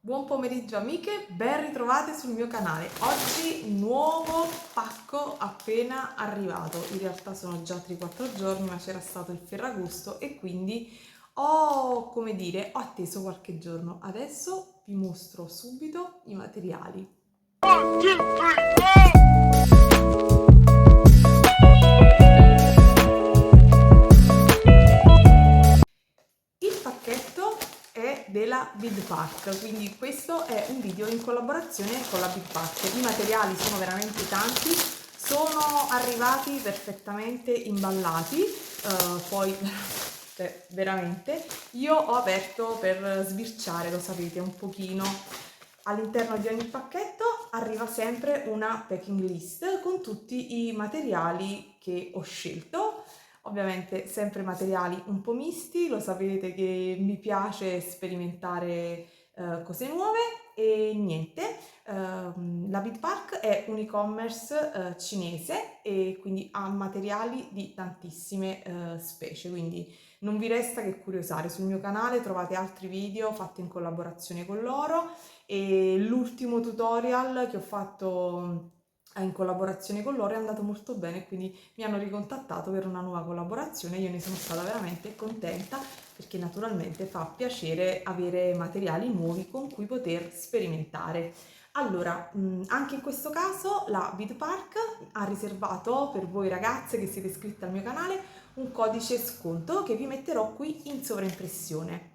Buon pomeriggio amiche, ben ritrovate sul mio canale. Oggi nuovo pacco appena arrivato. In realtà sono già 3-4 giorni, ma c'era stato il Ferragosto e quindi ho atteso qualche giorno. Adesso vi mostro subito i materiali. 1, 2, 3, go! Il pacchetto è della Bidpark, quindi questo è un video in collaborazione con la Bidpark. I materiali sono veramente tanti, sono arrivati perfettamente imballati, poi veramente io ho aperto per sbirciare, lo sapete, un pochino. All'interno di ogni pacchetto arriva sempre una packing list con tutti i materiali che ho scelto. Ovviamente sempre materiali un po' misti, lo sapete che mi piace sperimentare cose nuove e niente. La Bidpark è un e-commerce cinese e quindi ha materiali di tantissime specie, quindi non vi resta che curiosare. Sul mio canale trovate altri video fatti in collaborazione con loro e l'ultimo tutorial che ho fatto in collaborazione con loro è andato molto bene, quindi mi hanno ricontattato per una nuova collaborazione. Io ne sono stata veramente contenta perché naturalmente fa piacere avere materiali nuovi con cui poter sperimentare. Allora, anche in questo caso la Bidpark ha riservato per voi ragazze che siete iscritte al mio canale un codice sconto che vi metterò qui in sovraimpressione.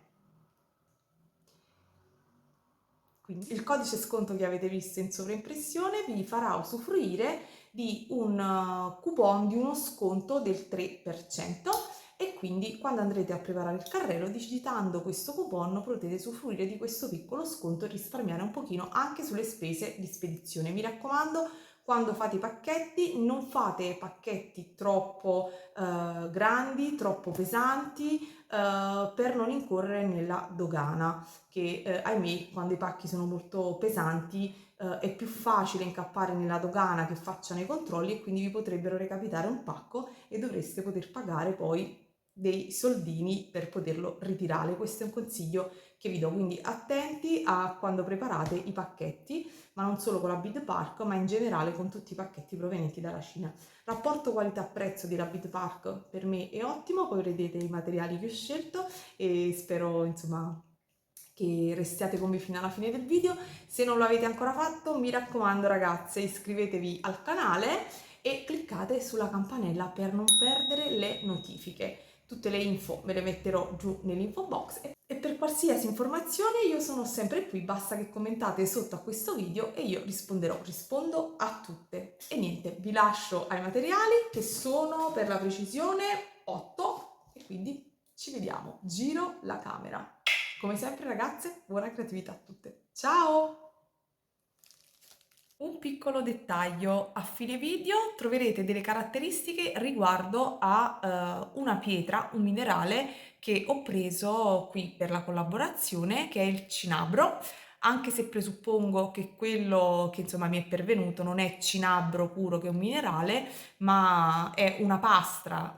Quindi il codice sconto che avete visto in sovraimpressione vi farà usufruire di un coupon di uno sconto del 3% e quindi quando andrete a preparare il carrello digitando questo coupon potete usufruire di questo piccolo sconto e risparmiare un pochino anche sulle spese di spedizione. Mi raccomando, quando fate i pacchetti non fate pacchetti troppo grandi, troppo pesanti per non incorrere nella dogana che ahimè quando i pacchi sono molto pesanti è più facile incappare nella dogana che facciano i controlli e quindi vi potrebbero recapitare un pacco e dovreste poter pagare poi dei soldini per poterlo ritirare. Questo è un consiglio che vi do, quindi attenti a quando preparate i pacchetti, ma non solo con la Bidpark, ma in generale con tutti i pacchetti provenienti dalla Cina. Rapporto qualità-prezzo della Bidpark per me è ottimo, poi vedete i materiali che ho scelto e spero insomma che restiate con me fino alla fine del video. Se non lo avete ancora fatto, mi raccomando ragazze, iscrivetevi al canale e cliccate sulla campanella per non perdere le notifiche. Tutte le info me le metterò giù nell'info box e per qualsiasi informazione io sono sempre qui, basta che commentate sotto a questo video e io rispondo a tutte. E niente, vi lascio ai materiali che sono per la precisione 8 e quindi ci vediamo. Giro la camera. Come sempre ragazze, buona creatività a tutte. Ciao! Un piccolo dettaglio, a fine video troverete delle caratteristiche riguardo a una pietra, un minerale che ho preso qui per la collaborazione, che è il cinabro, anche se presuppongo che quello che insomma mi è pervenuto non è cinabro puro che è un minerale, ma è una pasta,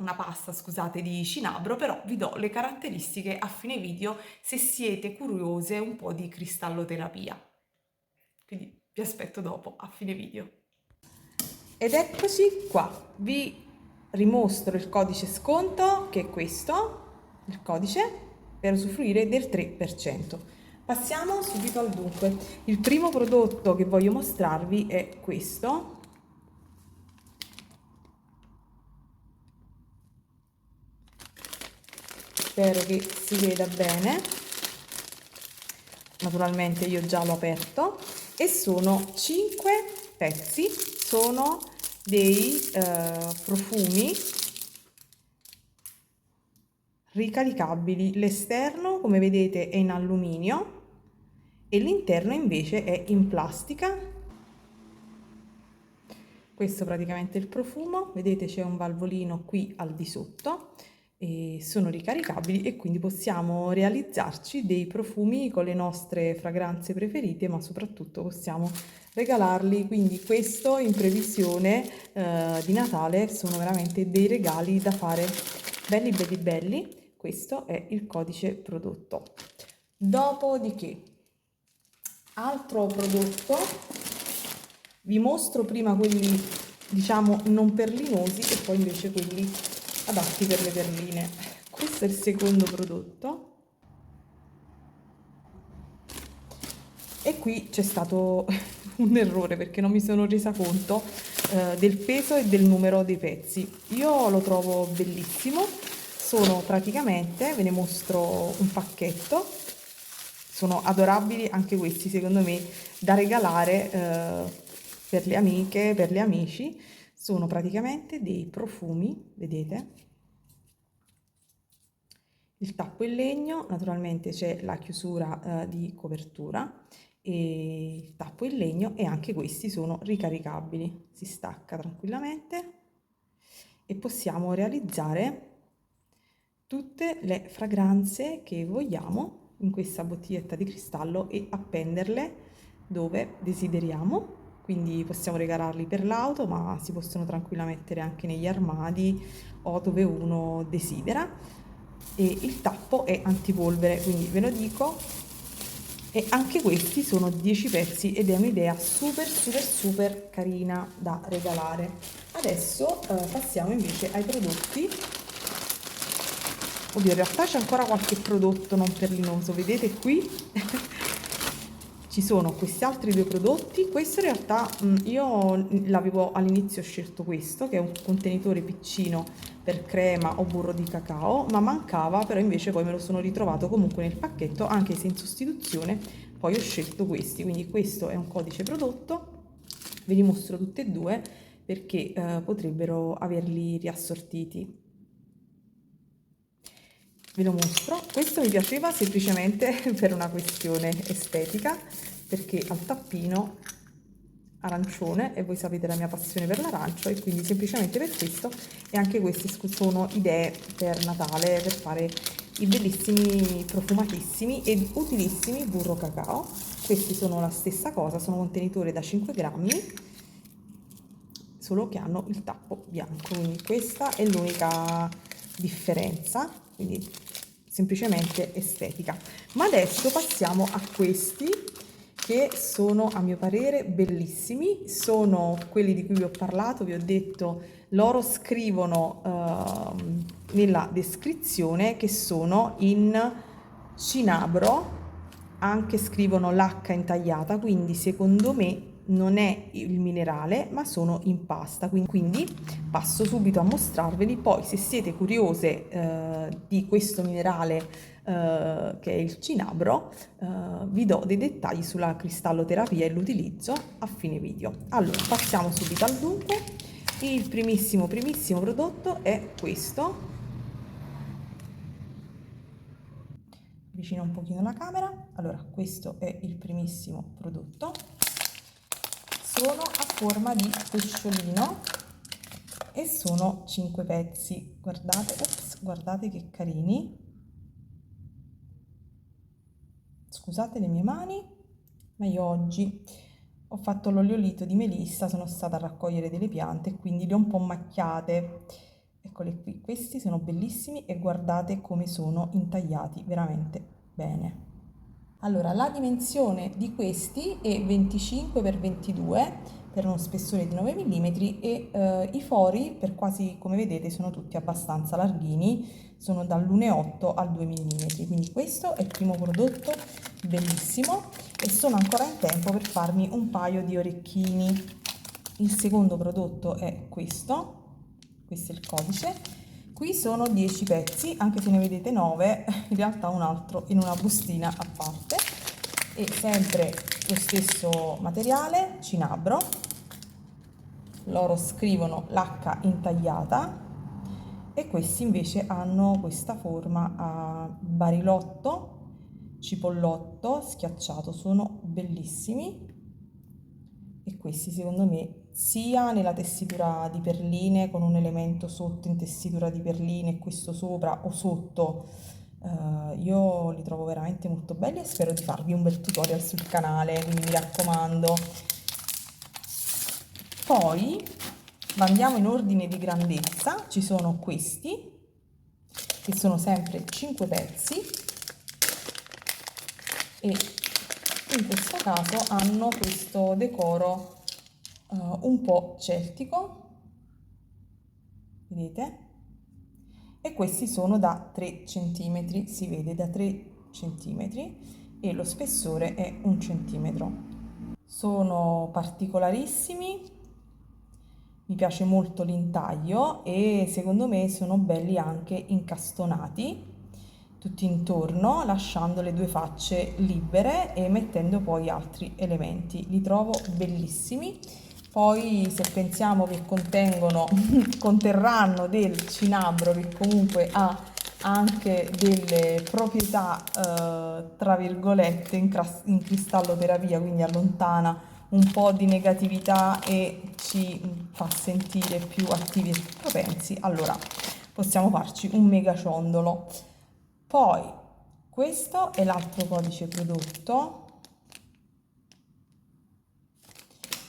scusate, di cinabro, però vi do le caratteristiche a fine video se siete curiose un po' di cristalloterapia. Quindi vi aspetto dopo, a fine video. Ed eccoci qua, vi rimostro il codice sconto, che è questo, il codice, per usufruire del 3%. Passiamo subito al dunque. Il primo prodotto che voglio mostrarvi è questo. Spero che si veda bene. Naturalmente io già l'ho aperto e sono 5 pezzi, sono dei profumi ricaricabili. L'esterno, come vedete, è in alluminio e l'interno invece è in plastica. Questo praticamente è il profumo, vedete c'è un valvolino qui al di sotto e sono ricaricabili e quindi possiamo realizzarci dei profumi con le nostre fragranze preferite, ma soprattutto possiamo regalarli, quindi questo in previsione di Natale sono veramente dei regali da fare belli belli belli. Questo è il codice prodotto. Dopodiché Altro prodotto, vi mostro prima quelli diciamo non perlinosi e poi invece quelli adatti per le perline. Questo è il secondo prodotto e qui c'è stato un errore perché non mi sono resa conto del peso e del numero dei pezzi. Io lo trovo bellissimo, sono praticamente, ve ne mostro un pacchetto, sono adorabili anche questi secondo me da regalare per le amiche, per gli amici. Sono praticamente dei profumi, vedete? Il tappo in legno, naturalmente c'è la chiusura di copertura e il tappo in legno e anche questi sono ricaricabili, si stacca tranquillamente e possiamo realizzare tutte le fragranze che vogliamo in questa bottiglietta di cristallo e appenderle dove desideriamo. Quindi possiamo regalarli per l'auto, ma si possono tranquillamente mettere anche negli armadi o dove uno desidera. E il tappo è antipolvere, quindi ve lo dico. E anche questi sono 10 pezzi ed è un'idea super carina da regalare. Adesso passiamo invece ai prodotti. Oddio, in realtà c'è ancora qualche prodotto non perlinoso, vedete qui? Ci sono questi altri due prodotti. Questo in realtà io l'avevo all'inizio scelto questo, che è un contenitore piccino per crema o burro di cacao, ma mancava, però invece poi me lo sono ritrovato comunque nel pacchetto, anche se in sostituzione poi ho scelto questi. Quindi questo è un codice prodotto, ve li mostro tutti e due perché potrebbero averli riassortiti. Ve lo mostro. Questo mi piaceva semplicemente per una questione estetica, perché ha il tappino arancione e voi sapete la mia passione per l'arancio e quindi semplicemente per questo. E anche queste sono idee per Natale, per fare i bellissimi, profumatissimi ed utilissimi burro cacao. Questi sono la stessa cosa, sono contenitori da 5 grammi, solo che hanno il tappo bianco, quindi questa è l'unica differenza, quindi semplicemente estetica. Ma adesso passiamo a questi che sono a mio parere bellissimi, sono quelli di cui vi ho parlato, vi ho detto, loro scrivono nella descrizione che sono in cinabro, anche scrivono l'H intagliata, quindi secondo me non è il minerale ma sono in pasta, quindi passo subito a mostrarveli. Poi se siete curiose di questo minerale che è il cinabro, vi do dei dettagli sulla cristalloterapia e l'utilizzo a fine video. Allora passiamo subito al dunque. Il primissimo prodotto è questo. Avvicino un pochino la camera. Allora questo è il primissimo prodotto, sono a forma di pesciolino e sono 5 pezzi, guardate, ops, guardate che carini, scusate le mie mani, ma io oggi ho fatto l'oleolito di melissa, sono stata a raccogliere delle piante e quindi le ho un po' macchiate. Eccole qui, questi sono bellissimi e guardate come sono intagliati veramente bene. Allora, la dimensione di questi è 25 x 22 per uno spessore di 9 mm e i fori, per quasi come vedete, sono tutti abbastanza larghini, sono dall'1,8 al 2 mm. Quindi questo è il primo prodotto, bellissimo, e sono ancora in tempo per farmi un paio di orecchini. Il secondo prodotto è questo è il codice. Qui sono 10 pezzi, anche se ne vedete 9, in realtà un altro in una bustina a parte. E sempre lo stesso materiale, cinabro, loro scrivono l'H intagliata e questi invece hanno questa forma a barilotto, cipollotto schiacciato, sono bellissimi e questi secondo me sia nella tessitura di perline con un elemento sotto in tessitura di perline e questo sopra o sotto, io li trovo veramente molto belli e spero di farvi un bel tutorial sul canale, quindi mi raccomando. Poi andiamo in ordine di grandezza, ci sono questi che sono sempre 5 pezzi e in questo caso hanno questo decoro un po' celtico, vedete? E questi sono da 3 cm, si vede da 3 cm e lo spessore è 1 centimetro. Sono particolarissimi, mi piace molto l'intaglio e secondo me sono belli anche incastonati tutti intorno, lasciando le due facce libere e mettendo poi altri elementi. Li trovo bellissimi. Poi se pensiamo che conterranno del cinabro che comunque ha anche delle proprietà tra virgolette in cristalloterapia, quindi allontana un po' di negatività e ci fa sentire più attivi e propensi, allora possiamo farci un mega ciondolo. Poi questo è l'altro codice prodotto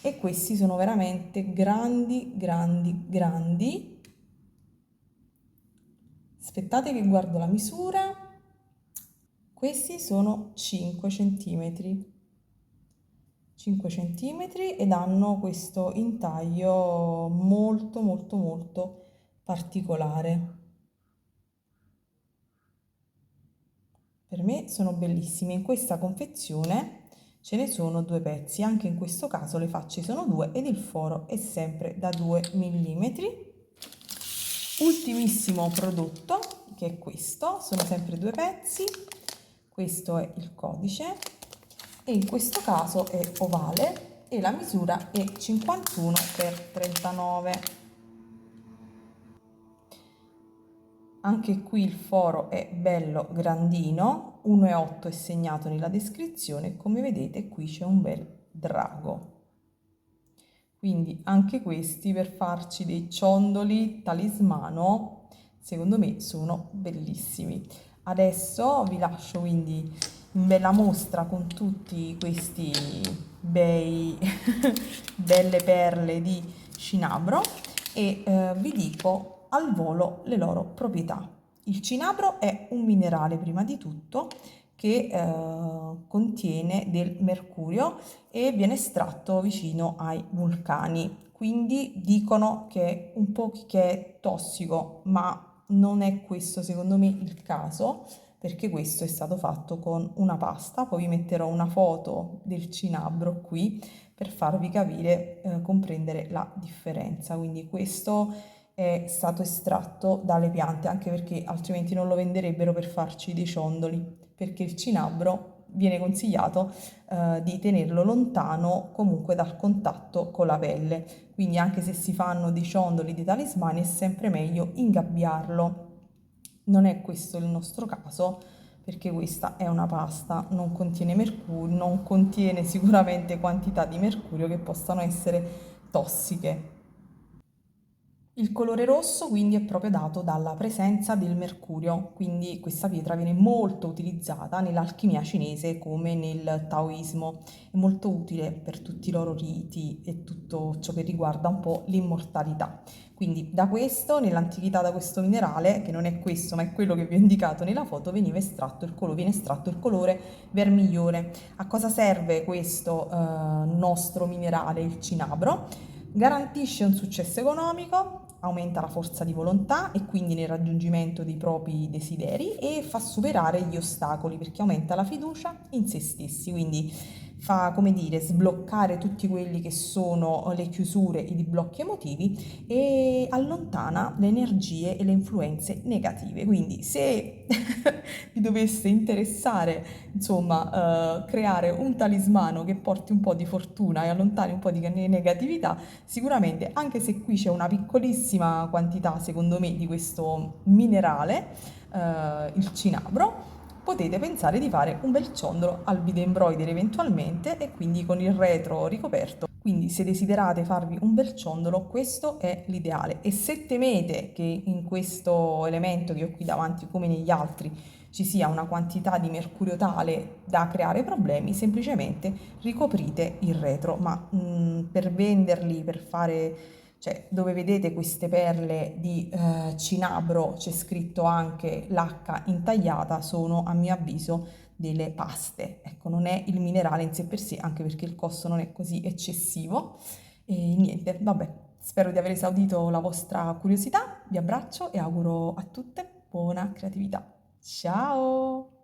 e questi sono veramente grandi, grandi, grandi. Aspettate che guardo la misura. Questi sono 5 centimetri. 5 centimetri ed hanno questo intaglio molto molto molto particolare. Per me sono bellissime. In questa confezione ce ne sono 2 pezzi, anche in questo caso le facce sono 2 ed il foro è sempre da 2 mm. Ultimissimo prodotto, che è questo, sono sempre 2 pezzi, questo è il codice e in questo caso è ovale e la misura è 51 x 39. Anche qui il foro è bello grandino, 1,8 è segnato nella descrizione, come vedete qui c'è un bel drago. Quindi anche questi per farci dei ciondoli talismano, secondo me sono bellissimi. Adesso vi lascio quindi in bella mostra con tutti questi belle perle di cinabro e vi dico al volo le loro proprietà. Il cinabro è un minerale prima di tutto che contiene del mercurio e viene estratto vicino ai vulcani, quindi dicono che è un po' che è tossico, ma non è questo secondo me il caso, perché questo è stato fatto con una pasta. Poi vi metterò una foto del cinabro qui per farvi capire, comprendere la differenza. Quindi questo è stato estratto dalle piante, anche perché altrimenti non lo venderebbero per farci dei ciondoli, perché il cinabro viene consigliato di tenerlo lontano comunque dal contatto con la pelle, quindi anche se si fanno dei ciondoli, dei talismani, è sempre meglio ingabbiarlo. Non è questo il nostro caso, perché questa è una pasta, non contiene mercurio, non contiene sicuramente quantità di mercurio che possano essere tossiche. Il colore rosso quindi è proprio dato dalla presenza del mercurio, quindi questa pietra viene molto utilizzata nell'alchimia cinese come nel taoismo, è molto utile per tutti i loro riti e tutto ciò che riguarda un po' l'immortalità. Quindi da questo, nell'antichità da questo minerale, che non è questo ma è quello che vi ho indicato nella foto, viene estratto il colore vermiglione. A cosa serve questo nostro minerale, il cinabro? Garantisce un successo economico, aumenta la forza di volontà e quindi nel raggiungimento dei propri desideri e fa superare gli ostacoli perché aumenta la fiducia in se stessi, quindi fa, come dire, sbloccare tutti quelli che sono le chiusure, i blocchi emotivi e allontana le energie e le influenze negative. Quindi se vi dovesse interessare, insomma, creare un talismano che porti un po' di fortuna e allontani un po' di negatività, sicuramente, anche se qui c'è una piccolissima quantità, secondo me, di questo minerale, il cinabro, potete pensare di fare un bel ciondolo al bead embroider eventualmente e quindi con il retro ricoperto. Quindi se desiderate farvi un bel ciondolo, questo è l'ideale. E se temete che in questo elemento che ho qui davanti, come negli altri, ci sia una quantità di mercurio tale da creare problemi, semplicemente ricoprite il retro, ma per venderli, per fare, cioè dove vedete queste perle di cinabro c'è scritto anche l'H intagliata, sono a mio avviso delle paste. Ecco, non è il minerale in sé per sé, anche perché il costo non è così eccessivo. E niente, vabbè, spero di aver esaudito la vostra curiosità, vi abbraccio e auguro a tutte buona creatività. Ciao!